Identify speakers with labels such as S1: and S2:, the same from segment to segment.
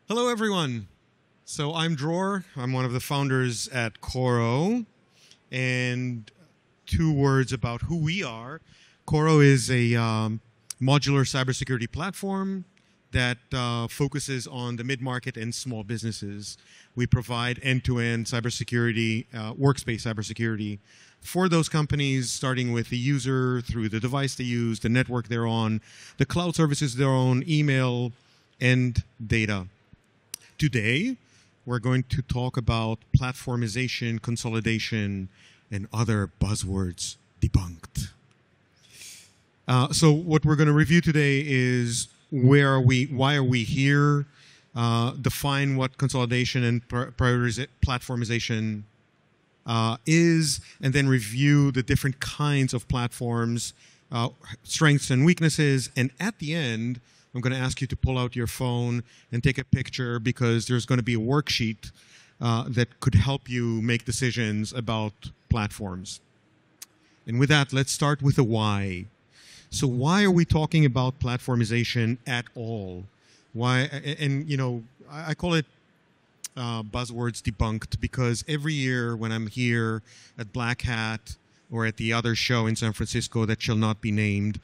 S1: Hello, everyone. So I'm Dror. I'm one of the founders at Coro. And two words about who we are. Coro is a modular cybersecurity platform that focuses on the mid-market and small businesses. We provide end-to-end cybersecurity, workspace cybersecurity for those companies, starting with the user, through the device they use, the network they're on, the cloud services they're on, email, and data. Today, we're going to talk about platformization, consolidation, and other buzzwords debunked. So what we're going to review today is where are we, why are we here, define what consolidation and platformization is, and then review the different kinds of platforms, strengths and weaknesses, and at the end, I'm going to ask you to pull out your phone and take a picture because there's going to be a worksheet that could help you make decisions about platforms. And with that, let's start with the why. So why are we talking about platformization at all? Why? And, you know, I call it buzzwords debunked because every year when I'm here at Black Hat or at the other show in San Francisco that shall not be named,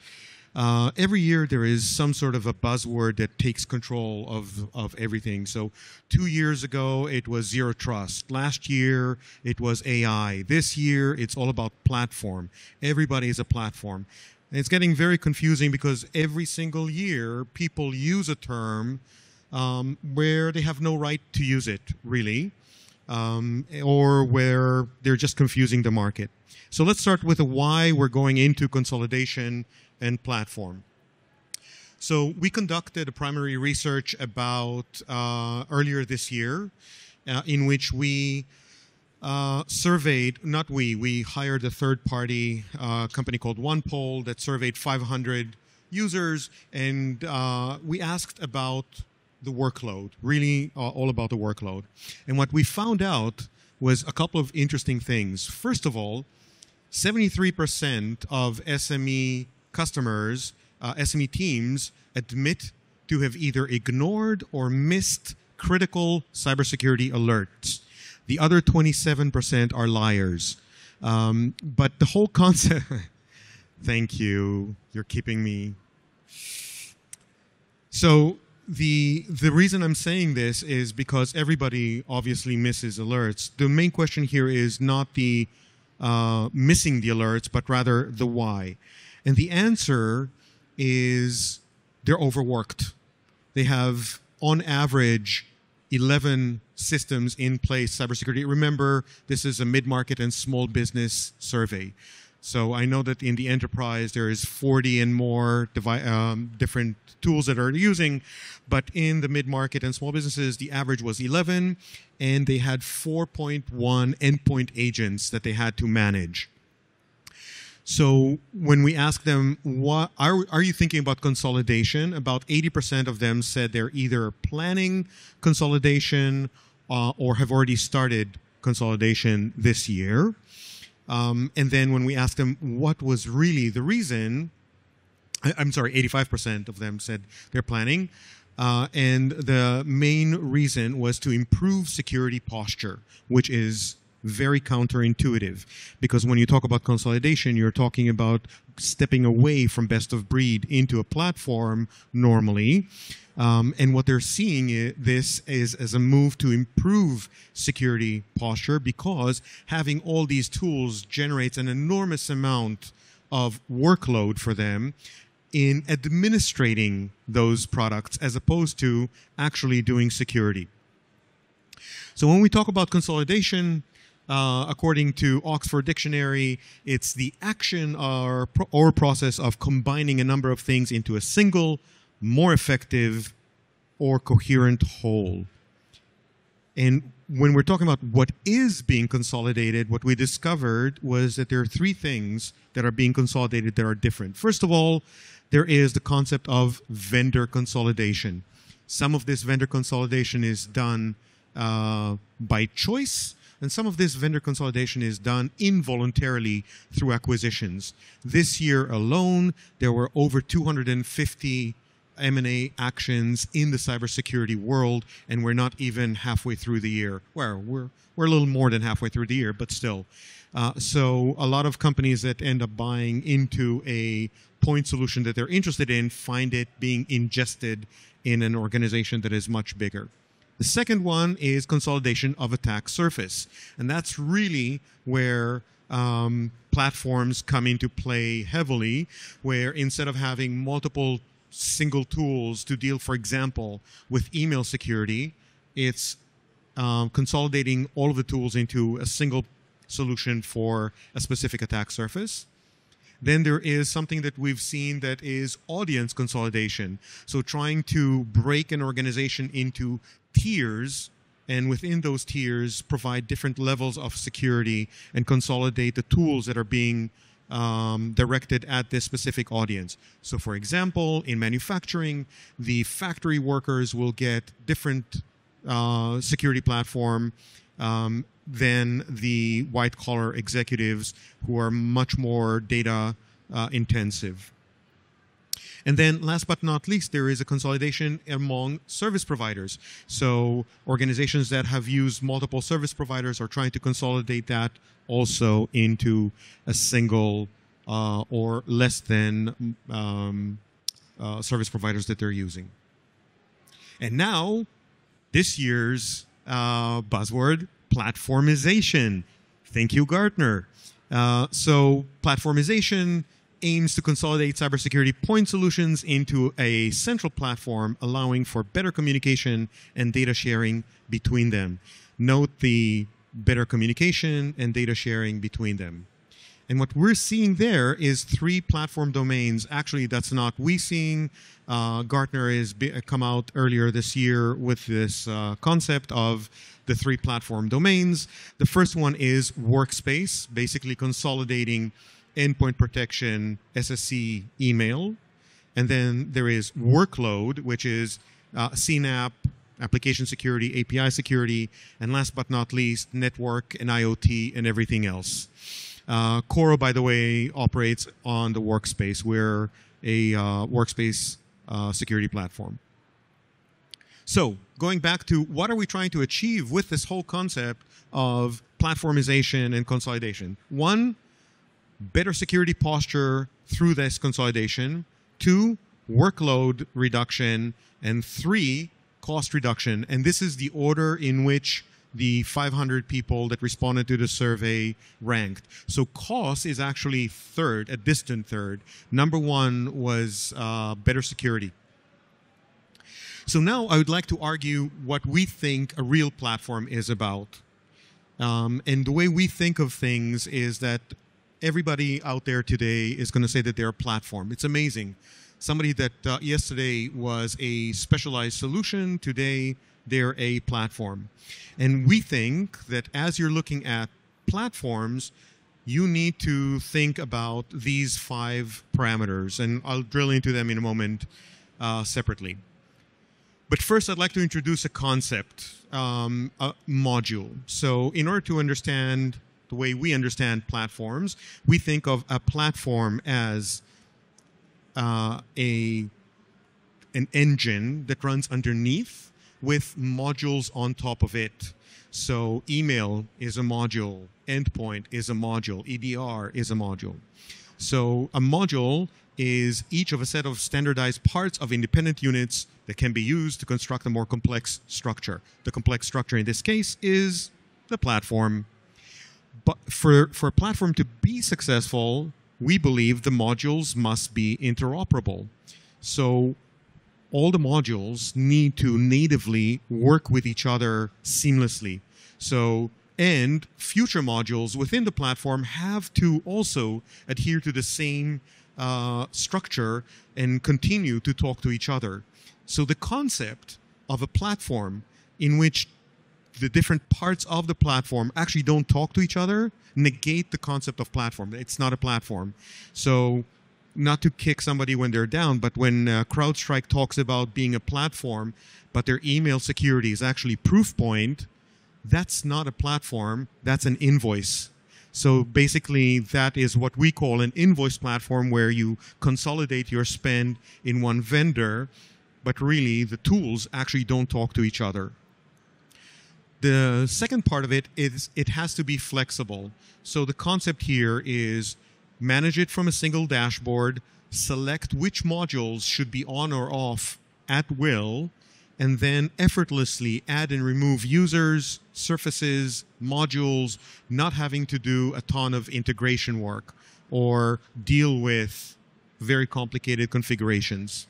S1: every year there is some sort of a buzzword that takes control of everything. So 2 years ago, it was zero trust. Last year, it was AI. This year, it's all about platform. Everybody is a platform. And it's getting very confusing because every single year, people use a term where they have no right to use it, really, or where they're just confusing the market. So let's start with the why we're going into consolidation and platform. So we conducted a primary research about earlier this year in which we surveyed, we hired a third-party company called OnePoll that surveyed 500 users, and we asked about the workload, really all about the workload. And what we found out was a couple of interesting things. First of all, 73% of SME customers, SME teams, admit to have either ignored or missed critical cybersecurity alerts. The other 27% are liars. But the whole concept... Thank you. You're keeping me... So the reason I'm saying this is because everybody obviously misses alerts. The main question here is not the missing the alerts, but rather the why. And the answer is they're overworked. They have, on average, 11 systems in place, cybersecurity. Remember, this is a mid-market and small business survey. So I know that in the enterprise, there is 40 and more different tools that are using. But in the mid-market and small businesses, the average was 11, and they had 4.1 endpoint agents that they had to manage. So when we asked them, what are you thinking about consolidation? About 80% of them said they're either planning consolidation or have already started consolidation this year. And then when we asked them what was really the reason, I'm sorry, 85% of them said they're planning. And the main reason was to improve security posture, which is very counterintuitive, because when you talk about consolidation, you're talking about stepping away from best of breed into a platform normally. And what they're seeing this is as a move to improve security posture, because having all these tools generates an enormous amount of workload for them in administrating those products as opposed to actually doing security. So when we talk about consolidation, according to Oxford Dictionary, it's the action or process of combining a number of things into a single, more effective, or coherent whole. And when we're talking about what is being consolidated, what we discovered was that there are three things that are being consolidated that are different. First of all, there is the concept of vendor consolidation. Some of this vendor consolidation is done by choice, and some of this vendor consolidation is done involuntarily through acquisitions. This year alone, there were over 250 M&A actions in the cybersecurity world, and we're not even halfway through the year. Well, we're a little more than halfway through the year, but still. So a lot of companies that end up buying into a point solution that they're interested in find it being ingested in an organization that is much bigger. The second one is consolidation of attack surface. And that's really where platforms come into play heavily, where instead of having multiple single tools to deal, for example, with email security, it's consolidating all of the tools into a single solution for a specific attack surface. Then there is something that we've seen that is audience consolidation. So trying to break an organization into tiers, and within those tiers provide different levels of security and consolidate the tools that are being directed at this specific audience. So for example, in manufacturing, the factory workers will get different security platform than the white-collar executives who are much more data intensive. And then last but not least, there is a consolidation among service providers. So organizations that have used multiple service providers are trying to consolidate that also into a single or less than service providers that they're using. And now, this year's buzzword, platformization. Thank you, Gartner. So platformization aims to consolidate cybersecurity point solutions into a central platform, allowing for better communication and data sharing between them. Note the better communication and data sharing between them. And what we're seeing there is 3 platform domains. Actually, that's not we seeing. Gartner has come out earlier this year with this concept of the 3 platform domains. The first one is workspace, basically consolidating endpoint protection, SSC, email. And then there is workload, which is CNAP, application security, API security, and last but not least, network and IoT and everything else. Coro, by the way, operates on the workspace. We're a workspace security platform. So going back to what are we trying to achieve with this whole concept of platformization and consolidation? 1, better security posture through this consolidation. 2, workload reduction. And 3, cost reduction. And this is the order in which the 500 people that responded to the survey ranked. So cost is actually third, a distant third. Number 1 was better security. So now I would like to argue what we think a real platform is about. And the way we think of things is that everybody out there today is going to say that they're a platform. It's amazing. Somebody that yesterday was a specialized solution, today they're a platform. And we think that as you're looking at platforms, you need to think about these 5 parameters. And I'll drill into them in a moment separately. But first, I'd like to introduce a concept, a module. So in order to understand the way we understand platforms, we think of a platform as an engine that runs underneath with modules on top of it. So email is a module, endpoint is a module, EDR is a module. So a module is each of a set of standardized parts of independent units that can be used to construct a more complex structure. The complex structure in this case is the platform. But for a platform to be successful, we believe the modules must be interoperable. So all the modules need to natively work with each other seamlessly. So, and future modules within the platform have to also adhere to the same structure and continue to talk to each other. So the concept of a platform in which the different parts of the platform actually don't talk to each other negate the concept of platform. It's not a platform. So not to kick somebody when they're down, but when CrowdStrike talks about being a platform, but their email security is actually Proofpoint, that's not a platform, that's an invoice. So basically, that is what we call an invoice platform, where you consolidate your spend in one vendor, but really the tools actually don't talk to each other. The second part of it is it has to be flexible. So the concept here is manage it from a single dashboard, select which modules should be on or off at will, and then effortlessly add and remove users, surfaces, modules, not having to do a ton of integration work or deal with very complicated configurations.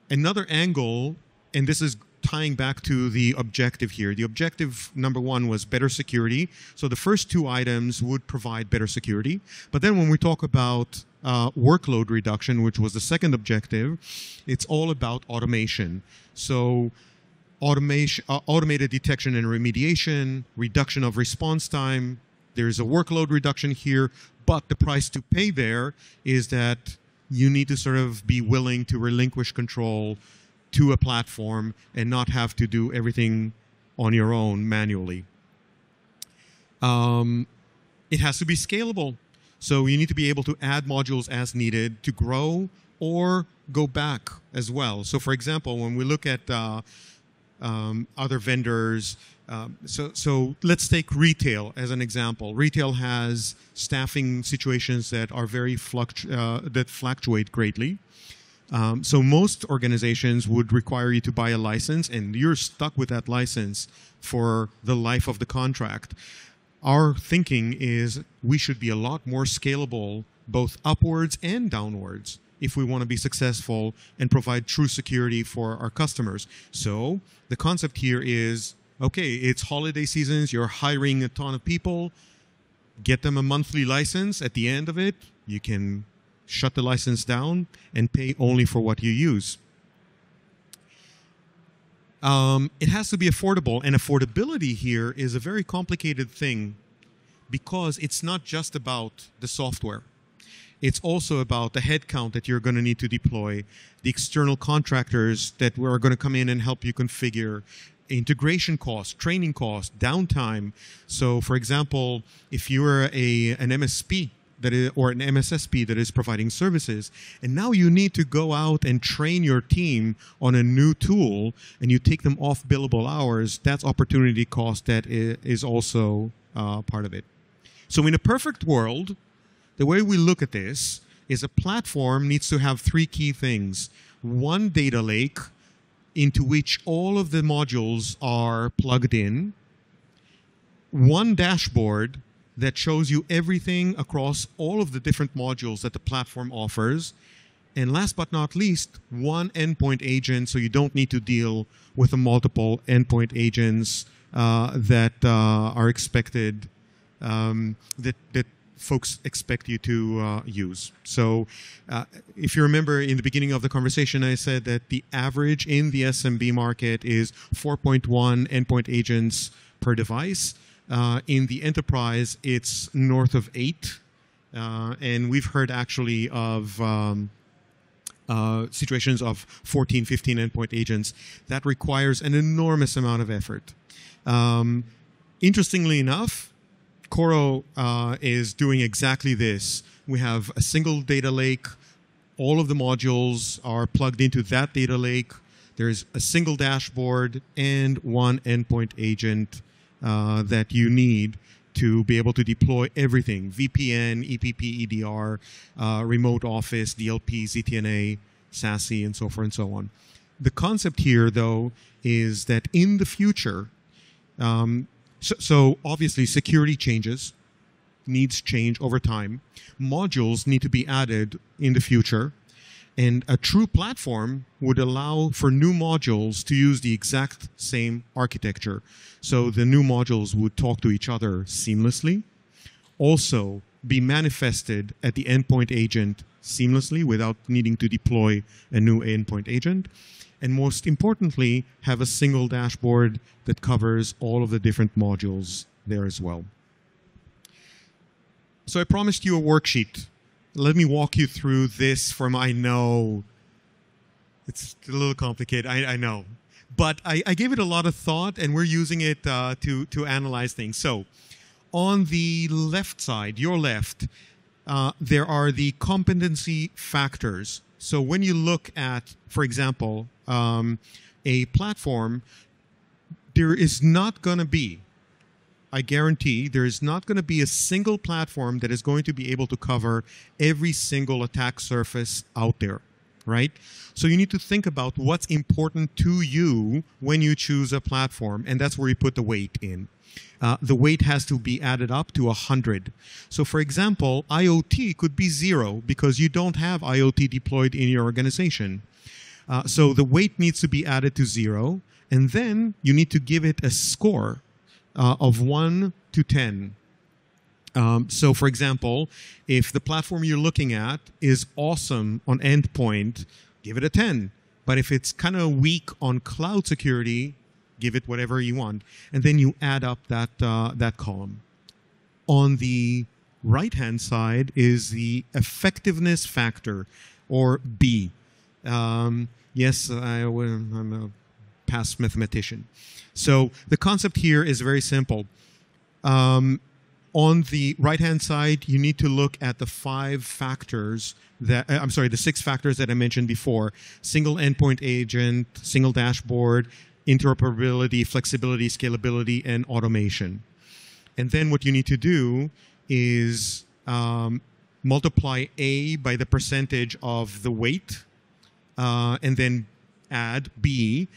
S1: Another angle, and this is tying back to the objective here. The objective number one was better security. So the first two items would provide better security. But then when we talk about workload reduction, which was the second objective, it's all about automation. So automated detection and remediation, reduction of response time. There's a workload reduction here, but the price to pay there is that you need to sort of be willing to relinquish control to a platform and not have to do everything on your own manually. It has to be scalable. So you need to be able to add modules as needed to grow or go back as well. So for example, when we look at other vendors, so let's take retail as an example. Retail has staffing situations that are very that fluctuate greatly. So most organizations would require you to buy a license, and you're stuck with that license for the life of the contract. Our thinking is we should be a lot more scalable, both upwards and downwards, if we want to be successful and provide true security for our customers. So the concept here is, okay, it's holiday seasons, you're hiring a ton of people, get them a monthly license. At the end of it, you can shut the license down and pay only for what you use. It has to be affordable, and affordability here is a very complicated thing because it's not just about the software. It's also about the headcount that you're going to need to deploy, the external contractors that are going to come in and help you configure, integration costs, training costs, downtime. So, for example, if you're an MSP or an MSSP that is providing services, and now you need to go out and train your team on a new tool, and you take them off billable hours, that's opportunity cost that is also part of it. So in a perfect world, the way we look at this is a platform needs to have three key things. One data lake into which all of the modules are plugged in. One dashboard that shows you everything across all of the different modules that the platform offers. And last but not least, one endpoint agent, so you don't need to deal with the multiple endpoint agents that are expected, that folks expect you to use. So if you remember in the beginning of the conversation, I said that the average in the SMB market is 4.1 endpoint agents per device. In the enterprise, it's north of 8. And we've heard actually of situations of 14, 15 endpoint agents. That requires an enormous amount of effort. Interestingly enough, Coro is doing exactly this. We have a single data lake. All of the modules are plugged into that data lake. There's a single dashboard and one endpoint agent that you need to be able to deploy everything: VPN, EPP, EDR, remote office, DLP, ZTNA, SASE, and so forth and so on. The concept here, though, is that in the future, so obviously security changes, needs change over time. Modules need to be added in the future. And a true platform would allow for new modules to use the exact same architecture. So the new modules would talk to each other seamlessly, also be manifested at the endpoint agent seamlessly without needing to deploy a new endpoint agent, and most importantly, have a single dashboard that covers all of the different modules there as well. So I promised you a worksheet. Let me walk you through this I know it's a little complicated, I know. But I gave it a lot of thought, and we're using it to analyze things. So On the left side, your left, there are the competency factors. So when you look at, for example, a platform, there is not going to be, I guarantee, there is not going to be a single platform that is going to be able to cover every single attack surface out there, right? So you need to think about what's important to you when you choose a platform, and that's where you put the weight in. The weight has to be added up to 100. So for example, IoT could be 0 because you don't have IoT deployed in your organization. So the weight needs to be added to 0, and then you need to give it a score of 1 to 10. So for example, if the platform you're looking at is awesome on endpoint, give it a 10. But if it's kind of weak on cloud security, give it whatever you want. And then you add up that column. On the right-hand side is the effectiveness factor, or B. Yes, I'm a past mathematician. So the concept here is very simple. On the right-hand side, you need to look at the 5 factors that, the 6 factors that I mentioned before. Single endpoint agent, single dashboard, interoperability, flexibility, scalability, and automation. And then what you need to do is multiply A by the percentage of the weight, and then add B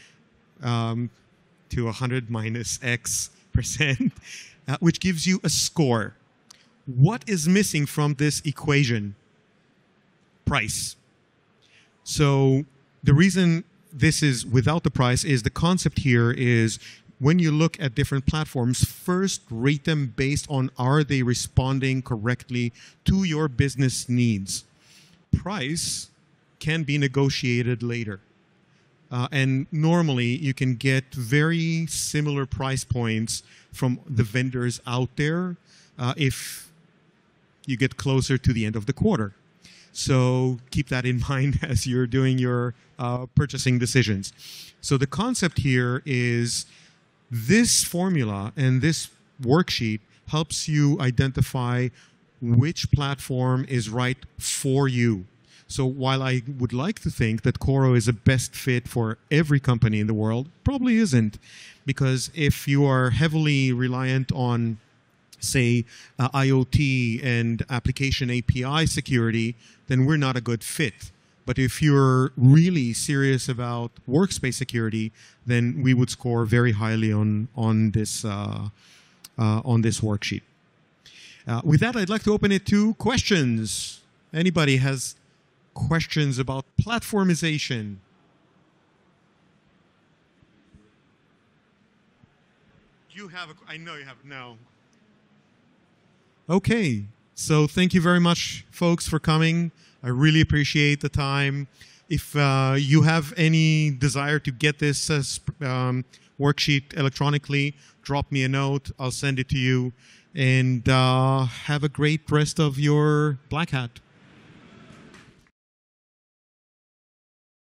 S1: to 100 minus X percent, which gives you a score. What is missing from this equation? Price. So the reason this is without the price is the concept here is when you look at different platforms, first rate them based on are they responding correctly to your business needs. Price can be negotiated later. And normally you can get very similar price points from the vendors out there if you get closer to the end of the quarter. So keep that in mind as you're doing your purchasing decisions. So the concept here is this formula and this worksheet helps you identify which platform is right for you. So while I would like to think that Coro is a best fit for every company in the world, probably isn't. Because if you are heavily reliant on, say, IoT and application API security, then we're not a good fit. But if you're really serious about workspace security, then we would score very highly on this worksheet. With that, I'd like to open it to questions. Anybody has questions about platformization? You have I know you have. No. Okay. So thank you very much, folks, for coming. I really appreciate the time. If you have any desire to get this worksheet electronically, drop me a note. I'll send it to you. And have a great rest of your Black Hat.